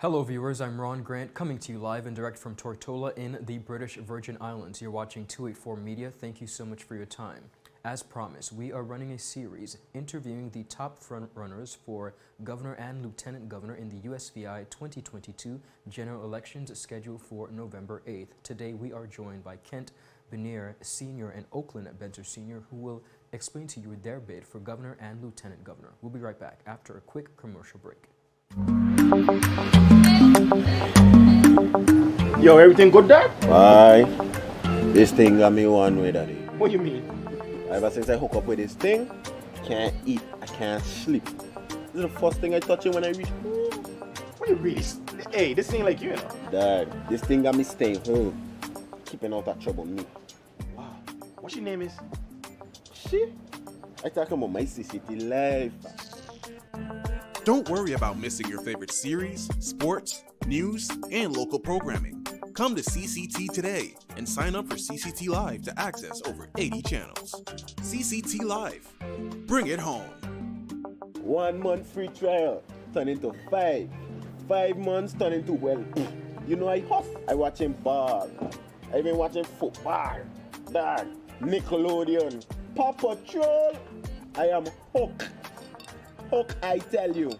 Hello viewers, I'm Ron Grant coming to you live and direct from Tortola in the British Virgin Islands. You're watching 284 Media. Thank you so much for your time. As promised, we are running a series interviewing the top front runners for governor and lieutenant governor in the USVI 2022 general elections scheduled for November 8th. Today we are joined by Kent Benier Sr. and Oakland Benta Sr. who will explain to you their bid for governor and lieutenant governor. We'll be right back after a quick commercial break. Yo, everything good there? Aye. This thing got me one way, daddy. What you mean? Ever since I hook up with this thing, can't eat, I can't sleep. This is the first thing I touch it when I reach home. What you really? Hey, this ain't like you know. Dad, this thing got me staying home. Keeping out that trouble me. Wow. What your name is? Shit. I talking about my CCT life. Don't worry about missing your favorite series, sports, news, and local programming. Come to CCT today and sign up for CCT Live to access over 80 channels. CCT Live. Bring it home. 1 month free trial turn into 5. 5 months turn into, well, you know I huff. I watching ball. I been watching football. Dad, Nickelodeon, Paw Patrol. I am hooked. Hook, I tell you.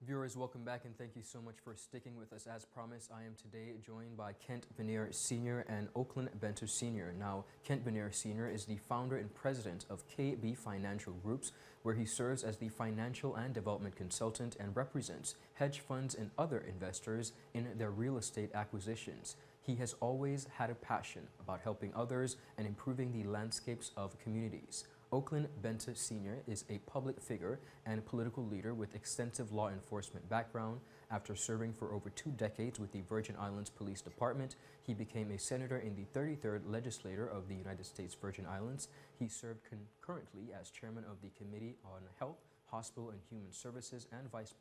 Viewers, welcome back and thank you so much for sticking with us. As promised, I am today joined by Kent Benier Sr. and Oakland Benta Sr. Now, Kent Benier Sr. is the founder and president of KB Financial Groups, where he serves as the financial and development consultant and represents hedge funds and other investors in their real estate acquisitions. He has always had a passion about helping others and improving the landscapes of communities. Oakland Benta Sr. is a public figure and political leader with extensive law enforcement background. After serving for over 2 decades with the Virgin Islands Police Department, he became a senator in the 33rd Legislature of the United States Virgin Islands. He served concurrently as chairman of the Committee on Health, Hospital and Human Services and vice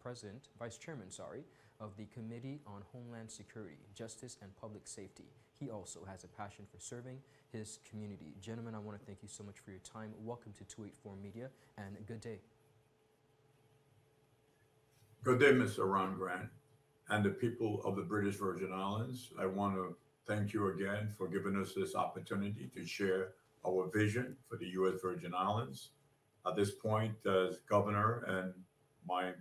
chairman, of the Committee on Homeland Security, Justice and Public Safety. He also has a passion for serving his community. Gentlemen, I want to thank you so much for your time. Welcome to 284 Media and good day. Good day, Mr. Ron Grant and the people of the British Virgin Islands. I want to thank you again for giving us this opportunity to share our vision for the U.S. Virgin Islands. At this point, as governor and my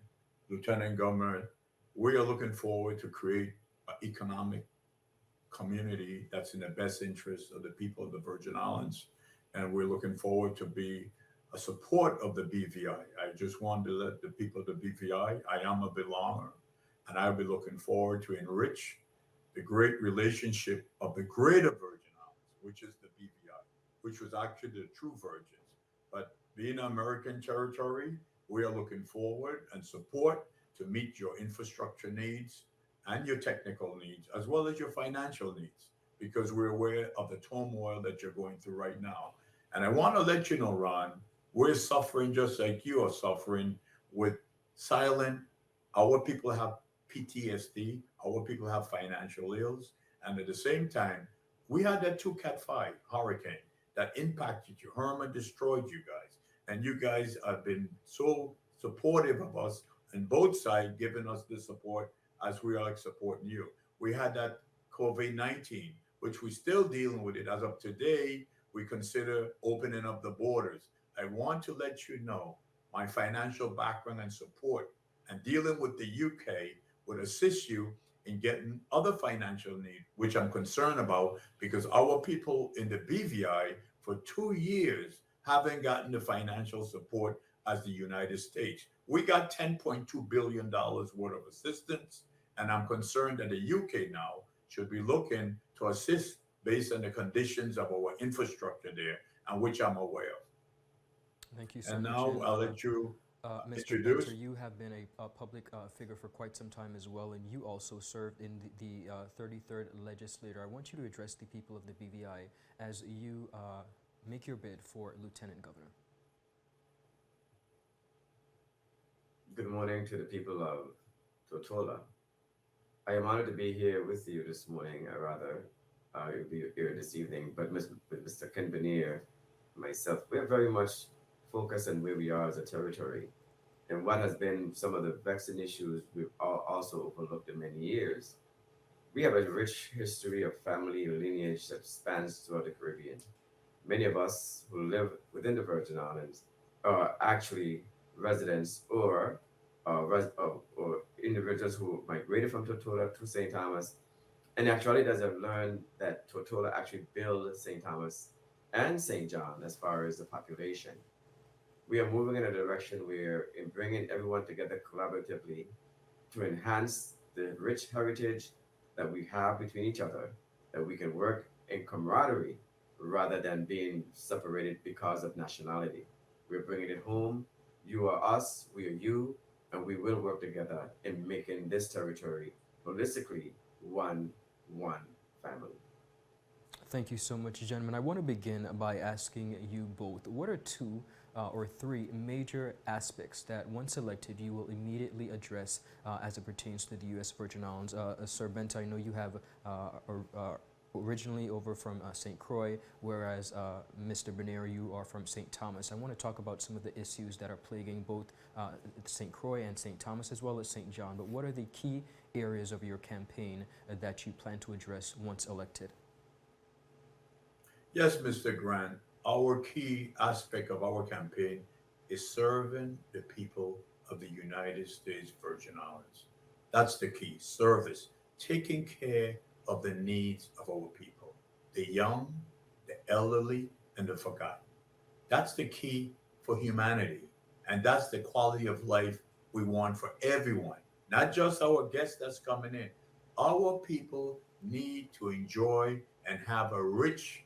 lieutenant governor, we are looking forward to create an economic community that's in the best interest of the people of the Virgin Islands. And we're looking forward to be a support of the BVI. I just wanted to let the people of the BVI, I am a belonger, and I'll be looking forward to enrich the great relationship of the greater Virgin Islands, which is the BVI, which was actually the true Virgins. But being an American territory, we are looking forward and support to meet your infrastructure needs and your technical needs, as well as your financial needs, because we're aware of the turmoil that you're going through right now. And I want to let you know, Ron, we're suffering just like you are suffering with silent. Our people have PTSD, our people have financial ills, and at the same time, we had that 2 Cat 5 hurricane that impacted you. Herman destroyed you guys, and you guys have been so supportive of us on both sides, giving us the support as we are supporting you. We had that COVID-19, which we're still dealing with it. As of today, we consider opening up the borders. I want to let you know my financial background and support and dealing with the UK would assist you in getting other financial needs, which I'm concerned about because our people in the BVI for 2 years haven't gotten the financial support as the United States. We got $10.2 billion worth of assistance, and I'm concerned that the UK now should be looking to assist based on the conditions of our infrastructure there, and which I'm aware of. Thank you so And much. now I'll let you Mr. introduce. Benta, you have been a public figure for quite some time as well, and you also served in the 33rd Legislature. I want you to address the people of the BVI as you make your bid for Lieutenant Governor. Good morning to the people of Tortola. I am honored to be here with you this morning, or rather, you'll be here this evening. But with Mr. Ken Benier, myself, we're very much focused on where we are as a territory. and what has been some of the vexing issues we've also overlooked in many years. We have a rich history of family lineage that spans throughout the Caribbean. Many of us who live within the Virgin Islands are actually residents or individuals who migrated from Tortola to St. Thomas. And actually, as I've learned that Tortola actually built St. Thomas and St. John as far as the population. We are moving in a direction where in bringing everyone together collaboratively to enhance the rich heritage that we have between each other, that we can work in camaraderie rather than being separated because of nationality. We're bringing it home. You are us, we are you, and we will work together in making this territory holistically one family. Thank you so much, gentlemen. I want to begin by asking you both, what are two or three major aspects that once elected you will immediately address as it pertains to the U.S. Virgin Islands? Sir Benta, I know you have originally over from St. Croix, whereas Mr. Benera, you are from St. Thomas. I want to talk about some of the issues that are plaguing both St. Croix and St. Thomas as well as St. John, but what are the key areas of your campaign that you plan to address once elected? Yes, Mr. Grant, our key aspect of our campaign is serving the people of the United States Virgin Islands. That's the key service, taking care of the needs of our people, the young, the elderly, and the forgotten. That's the key for humanity. And that's the quality of life we want for everyone, not just our guests that's coming in. Our people need to enjoy and have a rich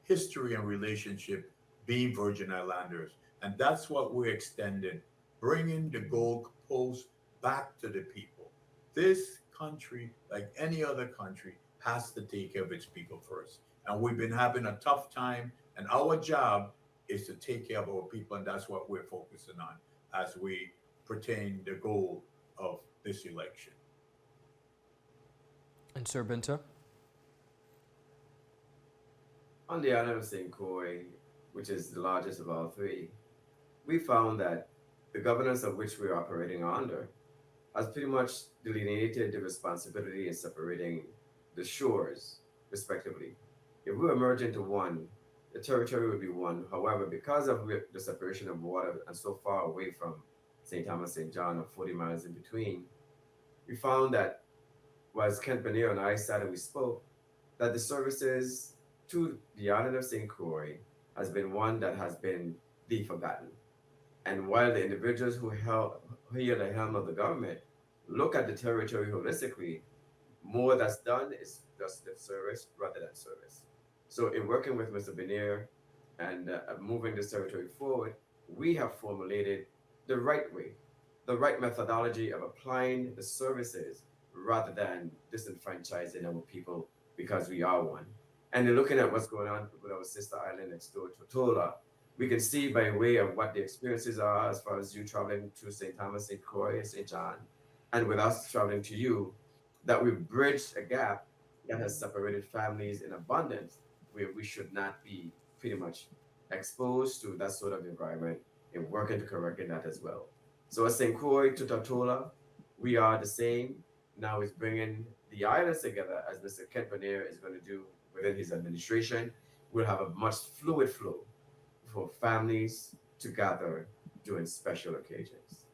history and relationship being Virgin Islanders. And that's what we're extending, bringing the gold post back to the people. This country, like any other country, has to take care of its people first. And we've been having a tough time, and our job is to take care of our people, and that's what we're focusing on as we pertain the goal of this election. And Sir Benta? On the island of St. Croix, which is the largest of all three, we found that the governance of which we're operating under has pretty much delineated the responsibility in separating the shores, respectively. If we were merged into one, the territory would be one. However, because of the separation of water and so far away from St. Thomas, St. John, or 40 miles in between, we found that, as Kent Benier and I sat and we spoke, that the services to the island of St. Croix has been one that has been the forgotten. And while the individuals who hear the helm of the government look at the territory holistically, more that's done is just lip service rather than service. So in working with Mr. Benier and moving this territory forward, we have formulated the right way, the right methodology of applying the services rather than disenfranchising our people because we are one. And in looking at what's going on with our sister island next door, Tortola, we can see by way of what the experiences are as far as you traveling to St. Thomas, St. Croix, St. John, and with us traveling to you, that we've bridged a gap that has separated families in abundance where we should not be pretty much exposed to that sort of environment and working to correct that as well. So as St. Croix to Tortola, we are the same. Now it's bringing the islands together as Mr. Kent Benier is going to do within his administration. We'll have a much fluid flow for families to gather during special occasions.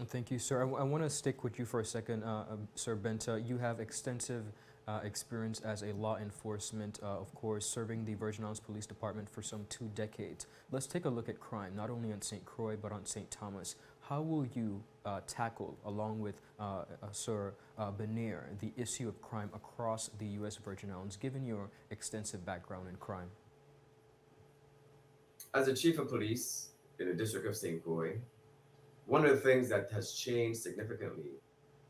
Thank you, sir. I want to stick with you for a second, Sir Benta. You have extensive experience as a law enforcement, of course, serving the Virgin Islands Police Department for some 2 decades. Let's take a look at crime, not only on St. Croix, but on St. Thomas. How will you tackle, along with Sir Benier, the issue of crime across the U.S. Virgin Islands, given your extensive background in crime? As a chief of police in the District of St. Croix, one of the things that has changed significantly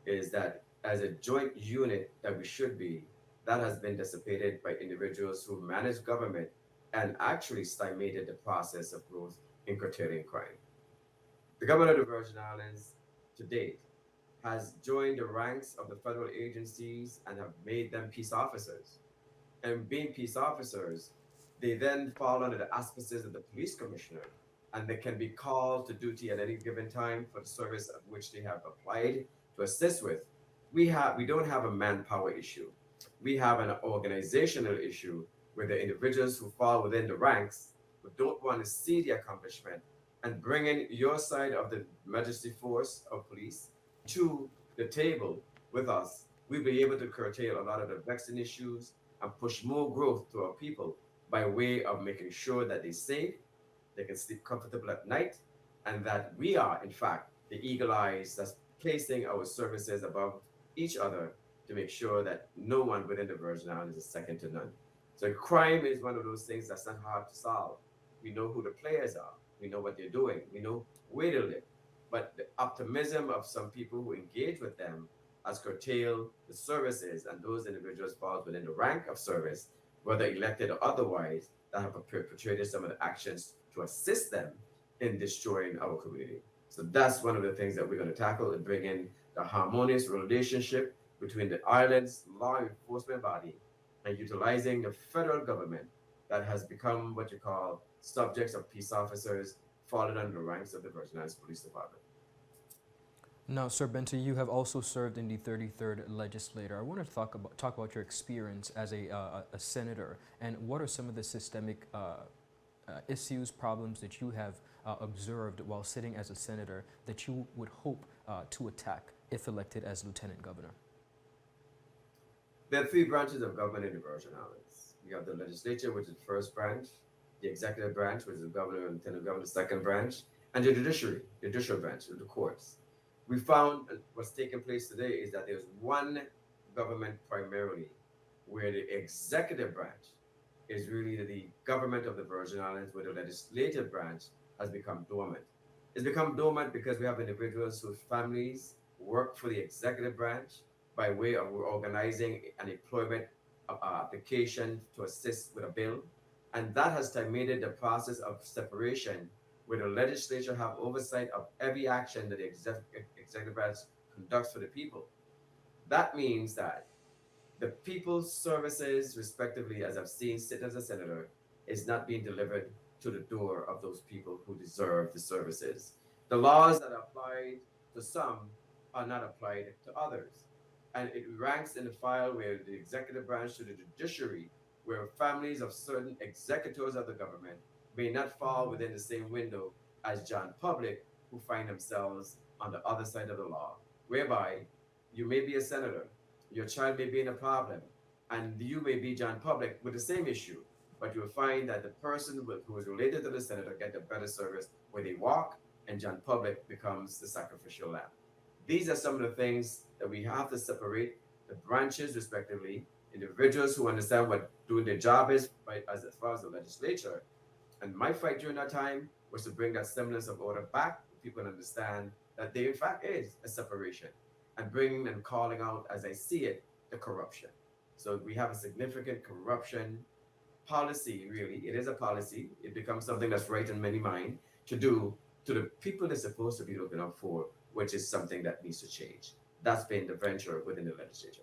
is that as a joint unit that we should be, that has been dissipated by individuals who manage government and actually stymied the process of growth in curtailing crime. The government of the Virgin Islands to date has joined the ranks of the federal agencies and have made them peace officers. And being peace officers, they then fall under the auspices of the police commissioner and they can be called to duty at any given time for the service of which they have applied to assist with. We don't have a manpower issue. We have an organizational issue where the individuals who fall within the ranks who don't want to see the accomplishment and bringing your side of the majesty force of police to the table with us, we'll be able to curtail a lot of the vexing issues and push more growth to our people by way of making sure that they're safe, they can sleep comfortable at night, and that we are, in fact, the eagle eyes that's placing our services above each other to make sure that no one within the Virgin Islands is second to none. So crime is one of those things that's not hard to solve. We know who the players are. We know what they're doing. We know where they live. But the optimism of some people who engage with them has curtailed the services, and those individuals fall within the rank of service, whether elected or otherwise, that have perpetrated some of the actions to assist them in destroying our community. So that's one of the things that we're going to tackle and bring in the harmonious relationship between the island's law enforcement body and utilizing the federal government that has become what you call subjects of peace officers falling under the ranks of the Virgin Islands Police Department. Now, Sir Benta, you have also served in the 33rd Legislature. I want to talk about your experience as a senator, and what are some of the systemic issues, problems that you have observed while sitting as a senator that you would hope to attack if elected as Lieutenant Governor? There are three branches of government in the Virgin Islands. You have the legislature, which is the first branch, the executive branch, which is the governor and lieutenant governor, the second branch, and the judicial branch, the courts. We found what's taking place today is that there's one government primarily where the executive branch is really the government of the Virgin Islands, where the legislative branch has become dormant. It's become dormant because we have individuals whose families work for the executive branch by way of organizing an employment application to assist with a bill. And that has terminated the process of separation where the legislature have oversight of every action that the executive branch conducts for the people. That means that the people's services, respectively, as I've seen sit as a senator, is not being delivered to the door of those people who deserve the services. The laws that are applied to some are not applied to others. And it ranks in the file where the executive branch to the judiciary, where families of certain executors of the government may not fall within the same window as John Public, who find themselves on the other side of the law, whereby you may be a senator, your child may be in a problem, and you may be John Public with the same issue, but you'll find that the person who is related to the senator get a better service where they walk, and John Public becomes the sacrificial lamb. These are some of the things that we have to separate the branches, respectively, individuals who understand what doing their job is, right, as far as the legislature. And my fight during that time was to bring that semblance of order back, so people understand that there in fact is a separation, and bringing and calling out, as I see it, the corruption. So we have a significant corruption policy, really. It is a policy. It becomes something that's right in many minds to do to the people they're supposed to be looking out for, which is something that needs to change. That's been the venture within the legislature.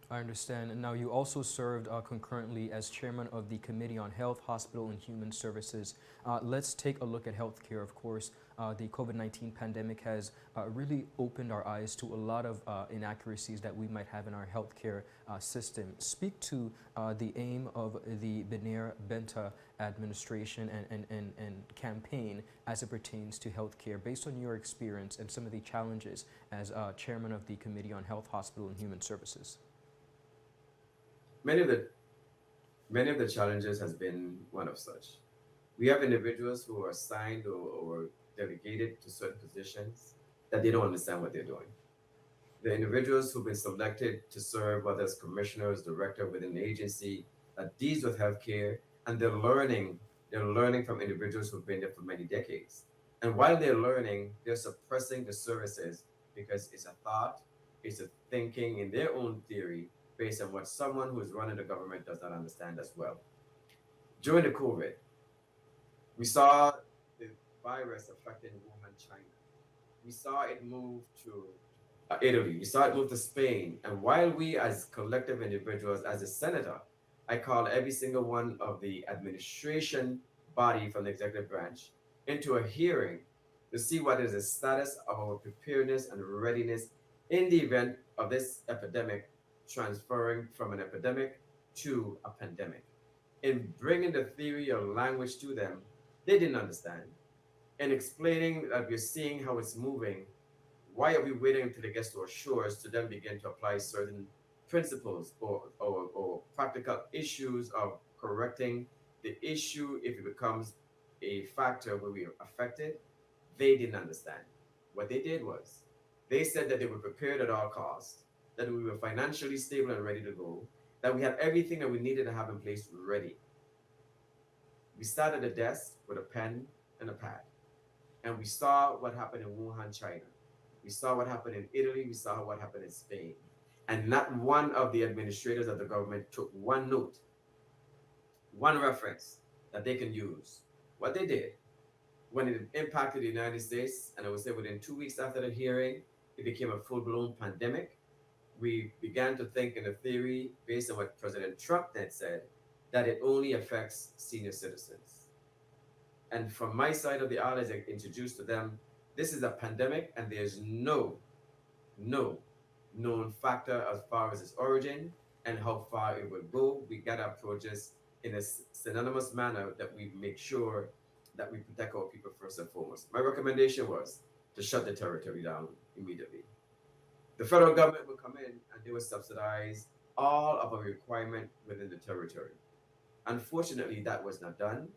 I understand. And now you also served concurrently as chairman of the Committee on Health, Hospital, and Human Services. Let's take a look at healthcare. Of course, the COVID-19 pandemic has really opened our eyes to a lot of inaccuracies that we might have in our healthcare system. Speak to the aim of the Benta administration and campaign as it pertains to healthcare, based on your experience and some of the challenges as chairman of the Committee on Health, Hospital, and Human Services. Many of the challenges has been one of such. We have individuals who are assigned or delegated to certain positions that they don't understand what they're doing. The individuals who've been selected to serve, whether as commissioners, director within the agency that deals with healthcare, and they're learning from individuals who've been there for many decades. And while they're learning, they're suppressing the services because it's a thought, it's a thinking in their own theory based on what someone who is running the government does not understand as well. During the COVID, we saw the virus affecting Wuhan, China. We saw it move to Italy. We saw it move to Spain. And while we as collective individuals, as a senator, I called every single one of the administration body from the executive branch into a hearing to see what is the status of our preparedness and readiness in the event of this epidemic transferring from an epidemic to a pandemic. In bringing the theory or language to them, they didn't understand. In explaining that we're seeing how it's moving, why are we waiting until it gets to our shores to then begin to apply certain principles or practical issues of correcting the issue if it becomes a factor where we are affected? They didn't understand. What they did was they said that they were prepared at all costs, that we were financially stable and ready to go, that we had everything that we needed to have in place ready. We sat at a desk with a pen and a pad, and we saw what happened in Wuhan, China. We saw what happened in Italy. We saw what happened in Spain. And not one of the administrators of the government took one note, one reference that they can use. What they did, when it impacted the United States, and I would say within 2 weeks after the hearing, it became a full-blown pandemic. We began to think in a theory based on what President Trump had said, that it only affects senior citizens. And from my side of the aisle, as I introduced to them, this is a pandemic, and there's no known factor as far as its origin and how far it will go. We got to approach this in a synonymous manner that we make sure that we protect our people first and foremost. My recommendation was to shut the territory down immediately. The federal government will come in and they will subsidize all of our requirement within the territory. Unfortunately, that was not done.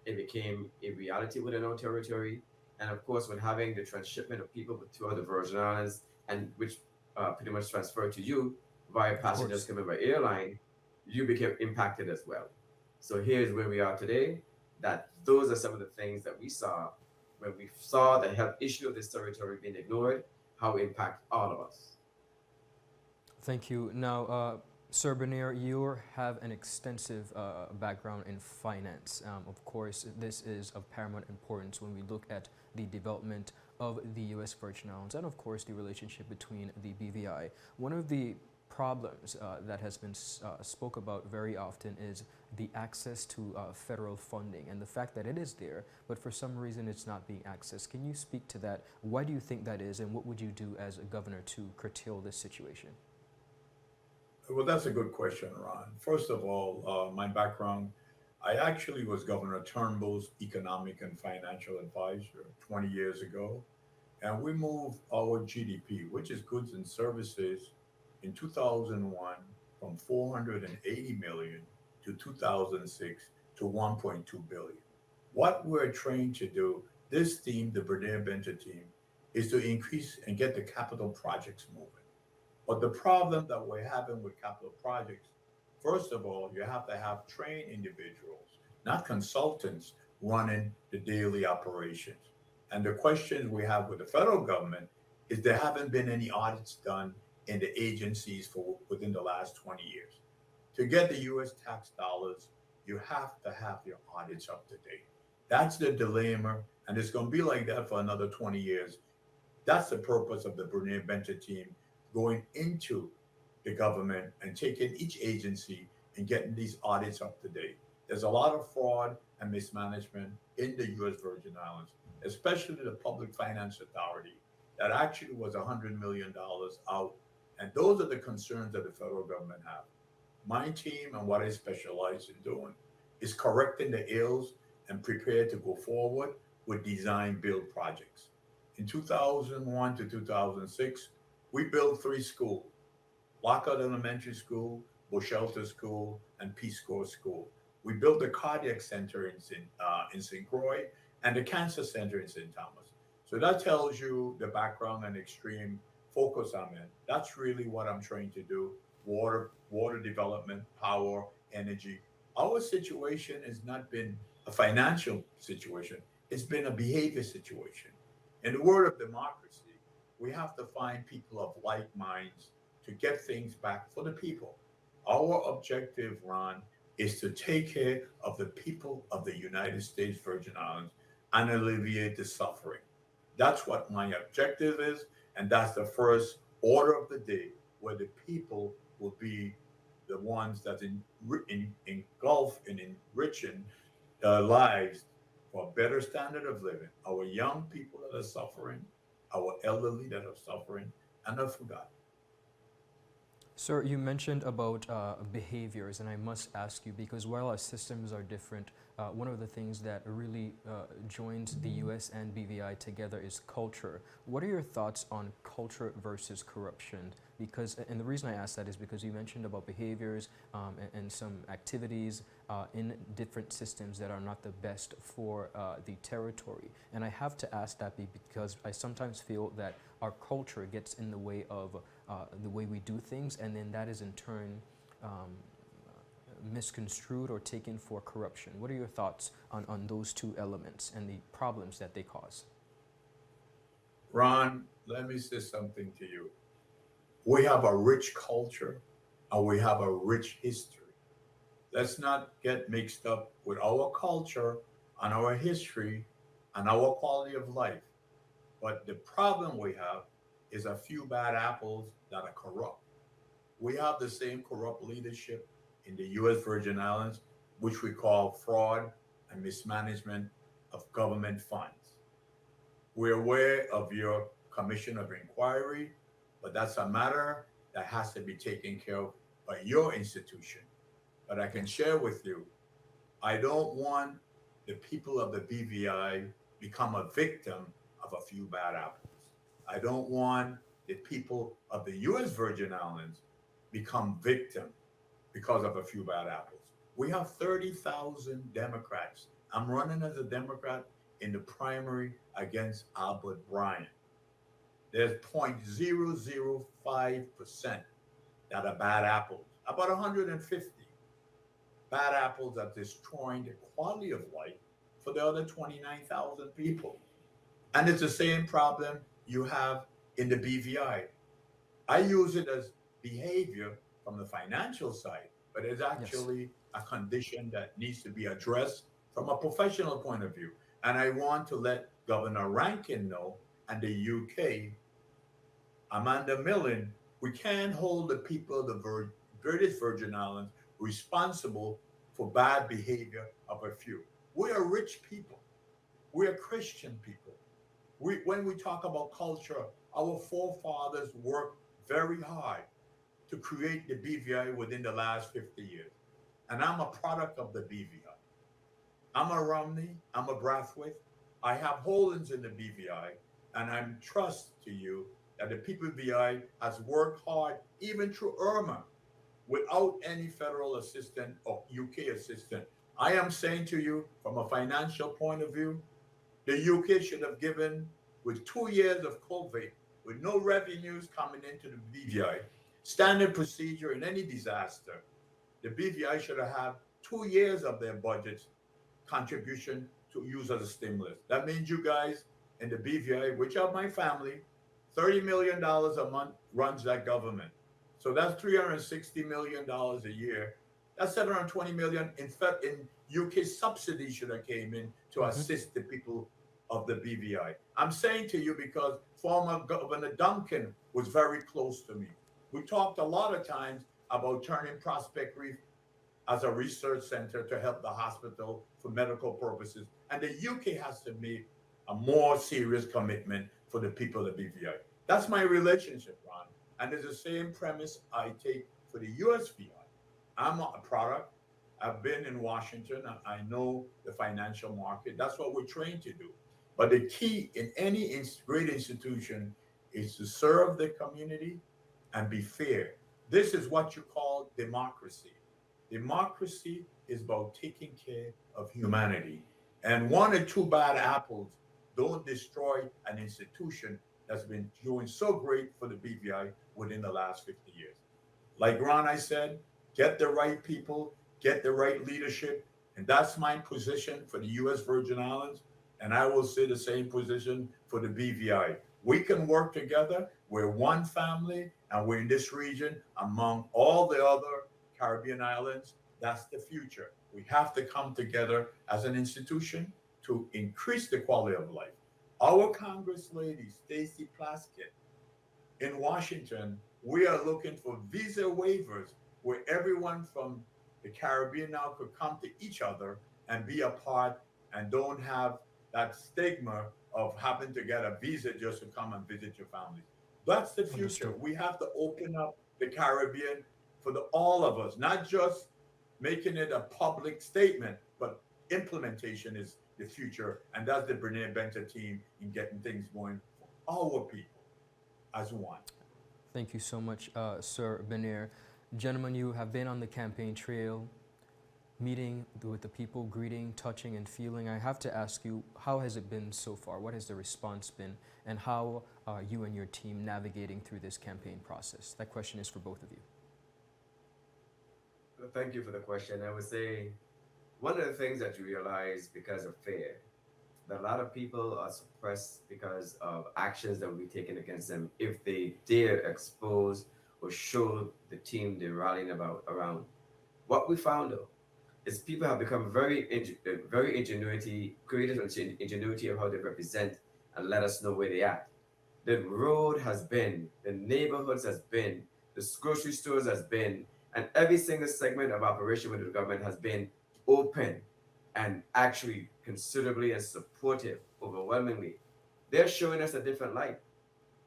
It became a reality within our territory. And of course, when having the transshipment of people throughout the Virgin Islands, and which pretty much transferred to you via passengers coming by airline, you became impacted as well. So here's where we are today. That those are some of the things that we saw when we saw the health issue of this territory being ignored, how it impacts all of us. Thank you. Now, Sir Bernier, you have an extensive background in finance. Of course, this is of paramount importance when we look at the development of the U.S. Virgin Islands and, of course, the relationship between the BVI. One of the problems that has been spoke about very often is the access to federal funding and the fact that it is there, but for some reason it's not being accessed. Can you speak to that? Why do you think that is, and what would you do as a governor to curtail this situation? Well, that's a good question, Ron. First of all, my background, I actually was Governor Turnbull's economic and financial advisor 20 years ago. And we moved our GDP, which is goods and services, in 2001 from 480 million to 2006 to 1.2 billion. What we're trained to do, this team, the Oakland Benta team, is to increase and get the capital projects moving. But the problem that we're having with capital projects, first of all, you have to have trained individuals, not consultants, running the daily operations. And the questions we have with the federal government is there haven't been any audits done in the agencies for within the last 20 years. To get the U.S. tax dollars, you have to have your audits up to date. That's the dilemma, and it's going to be like that for another 20 years. That's the purpose of the Oakland Benta team going into the government and taking each agency and getting these audits up to date. There's a lot of fraud and mismanagement in the U.S. Virgin Islands, especially the Public Finance Authority, that actually was $100 million out. And those are the concerns that the federal government have. My team and what I specialize in doing is correcting the ills and prepare to go forward with design build projects. In 2001 to 2006, we built 3 schools: Lockout Elementary School, Boshelter School, and Peace Corps School. We built the Cardiac Center in St. Croix and the Cancer Center in St. Thomas. So that tells you the background and extreme focus I'm in. That's really what I'm trying to do: water development, power, energy. Our situation has not been a financial situation. It's been a behavior situation. In the word of democracy, we have to find people of like minds to get things back for the people. Our objective, Ron, is to take care of the people of the United States Virgin Islands and alleviate the suffering. That's what my objective is, and that's the first order of the day, where the people will be the ones that engulf and enriching lives for a better standard of living. Our young people that are suffering, our elderly that are suffering, and are forgotten. Sir, you mentioned about behaviors, and I must ask you because while our systems are different, one of the things that really joins the U.S. and BVI together is culture. What are your thoughts on culture versus corruption? Because, and the reason I ask that is because you mentioned about behaviors and some activities in different systems that are not the best for the territory. And I have to ask that because I sometimes feel that our culture gets in the way of the way we do things, and then that is in turn misconstrued or taken for corruption. What are your thoughts on those two elements and the problems that they cause? Ron, let me say something to you. We have a rich culture and we have a rich history. Let's not get mixed up with our culture and our history and our quality of life. But the problem we have is a few bad apples that are corrupt. We have the same corrupt leadership in the U.S. Virgin Islands, which we call fraud and mismanagement of government funds. We're aware of your commission of inquiry, but that's a matter that has to be taken care of by your institution. But I can share with you, I don't want the people of the BVI become a victim of a few bad apples. I don't want the people of the U.S. Virgin Islands become victim because of a few bad apples. We have 30,000 Democrats. I'm running as a Democrat in the primary against Albert Bryan. There's 0.005% that are bad apples. About 150 bad apples are destroying the quality of life for the other 29,000 people. And it's the same problem you have in the BVI. I use it as behavior from the financial side, but it's actually a condition that needs to be addressed from a professional point of view. And I want to let Governor Rankin know and the UK, Amanda Millen, we can't hold the people of the British Virgin Islands responsible for bad behavior of a few. We are rich people. We are Christian people. When we talk about culture, our forefathers worked very hard to create the BVI within the last 50 years. And I'm a product of the BVI. I'm a Romney, I'm a Brathwaite. I have holdings in the BVI, and I'm trust to you that the people of BVI has worked hard, even through Irma, without any federal assistance or UK assistance. I am saying to you, from a financial point of view, the UK should have given, with 2 years of COVID, with no revenues coming into the BVI, standard procedure in any disaster, the BVI should have had 2 years of their budgets contribution to use as a stimulus. That means you guys in the BVI, which are my family, $30 million a month runs that government. So that's $360 million a year. That's $720 million in UK subsidies should have came in to assist the people of the BVI. I'm saying to you because former Governor Duncan was very close to me. We talked a lot of times about turning Prospect Reef as a research center to help the hospital for medical purposes. And the UK has to make a more serious commitment for the people of the BVI. That's my relationship, Ron. And it's the same premise I take for the USVI. I'm a product. I've been in Washington. I know the financial market. That's what we're trained to do. But the key in any great institution is to serve the community and be fair. This is what you call democracy. Democracy is about taking care of humanity. And 1 or 2 bad apples don't destroy an institution that's been doing so great for the BVI within the last 50 years. Like Ron, I said, get the right people, get the right leadership. And that's my position for the U.S. Virgin Islands. And I will say the same position for the BVI. We can work together. We're one family, and we're in this region among all the other Caribbean islands. That's the future. We have to come together as an institution to increase the quality of life. Our Congress lady, Stacey Plaskett, in Washington, we are looking for visa waivers where everyone from the Caribbean now could come to each other and be a part and don't have that stigma of having to get a visa just to come and visit your family. That's the future. Understood. We have to open up the Caribbean for all of us, not just making it a public statement, but implementation is the future. And that's the Brene Benta team in getting things going for our people as one. Thank you so much, Sir Benir. Gentlemen, you have been on the campaign trail, meeting with the people, greeting, touching, and feeling. I have to ask you, how has it been so far? What has the response been? And how are you and your team navigating through this campaign process? That question is for both of you. Thank you for the question. I would say one of the things that you realize because of fear, that a lot of people are suppressed because of actions that will be taken against them if they dare expose or show the team they're rallying around. What we found though is people have become very creative ingenuity of how they represent and let us know where they at. The road has been, the neighborhoods has been, the grocery stores has been, and every single segment of operation with the government has been open and actually considerably and supportive, overwhelmingly. They're showing us a different light.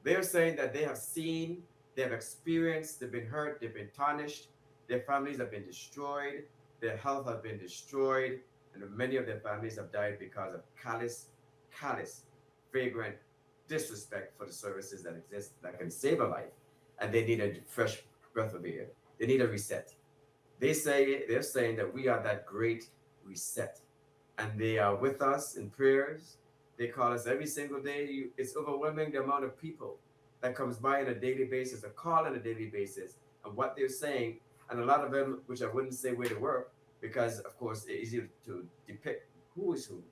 They're saying that they have seen, they have experienced, they've been hurt, they've been tarnished, their families have been destroyed, their health has been destroyed, and many of their families have died because of callous, vagrant disrespect for the services that exist that can save a life. And they need a fresh breath of air. They need a reset. They're saying that we are that great reset. And they are with us in prayers. They call us every single day. It's overwhelming the amount of people that comes by on a daily basis, a call on a daily basis, and what they're saying. And a lot of them, which I wouldn't say where they work, because of course it's easy to depict who is who.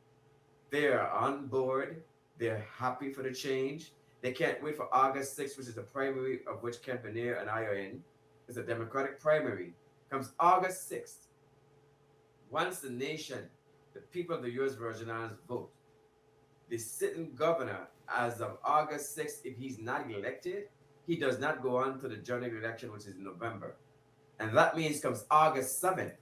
They're on board. They're happy for the change. They can't wait for August 6th, which is the primary of which Kent Veneer and I are in. It's a Democratic primary. Comes August 6th. Once the nation, the people of the U.S. Virgin Islands vote, the sitting governor, as of August 6th, if he's not elected, he does not go on to the general election, which is in November. And that means comes August 7th,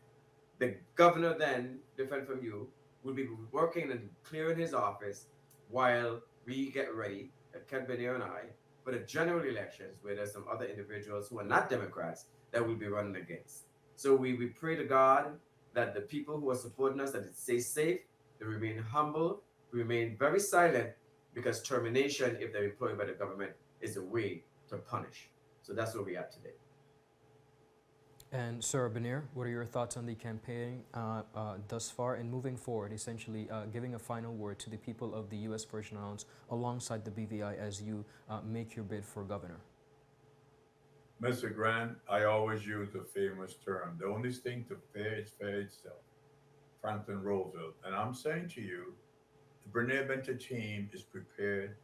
the governor then, different from you, will be working and clearing his office while we get ready, Ken Benir and I, for the general elections, where there's some other individuals who are not Democrats that will be running against. So we pray to God that the people who are supporting us, that it stays safe, they remain humble, remain very silent, because termination, if they're employed by the government, is a way to punish. So that's where we are today. And Sir Benir, what are your thoughts on the campaign thus far and moving forward, essentially giving a final word to the people of the U.S. Virgin Islands alongside the BVI as you make your bid for governor? Mr. Grant, I always use the famous term, the only thing to fear is fear itself. Franklin Roosevelt. And I'm saying to you, the Brene Benta team is prepared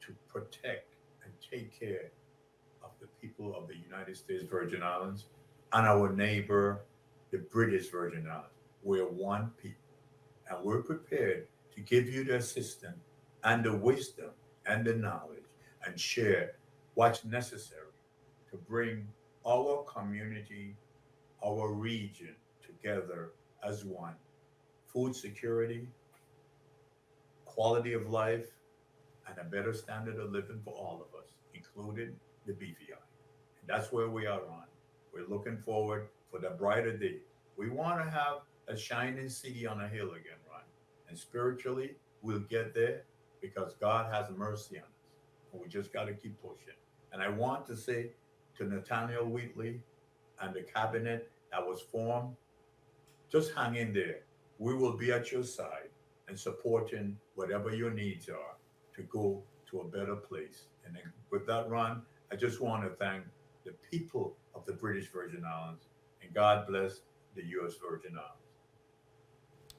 to protect and take care of the people of the United States Virgin Islands and our neighbor, the British Virgin Islands. We're one people, and we're prepared to give you the assistance and the wisdom and the knowledge and share what's necessary to bring our community, our region together as one. Food security, quality of life, and a better standard of living for all of us, including the BVI. And that's where we are on. We're looking forward for the brighter day. We want to have a shining city on a hill again, Ron. And spiritually, we'll get there because God has mercy on us. And we just got to keep pushing. And I want to say to Nathaniel Wheatley and the cabinet that was formed, just hang in there. We will be at your side and supporting whatever your needs are to go to a better place. And then with that, Ron, I just want to thank the people of the British Virgin Islands, and God bless the U.S. Virgin Islands.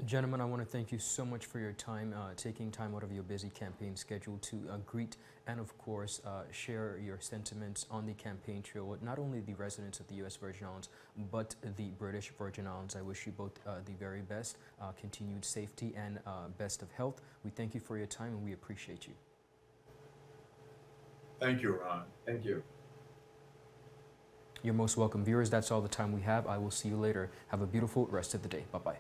Gentlemen, I want to thank you so much for your time, taking time out of your busy campaign schedule to greet and, of course, share your sentiments on the campaign trail with not only the residents of the U.S. Virgin Islands, but the British Virgin Islands. I wish you both the very best, continued safety, and best of health. We thank you for your time, and we appreciate you. Thank you, Ron. Thank you. You're most welcome. Viewers, that's all the time we have. I will see you later. Have a beautiful rest of the day. Bye-bye.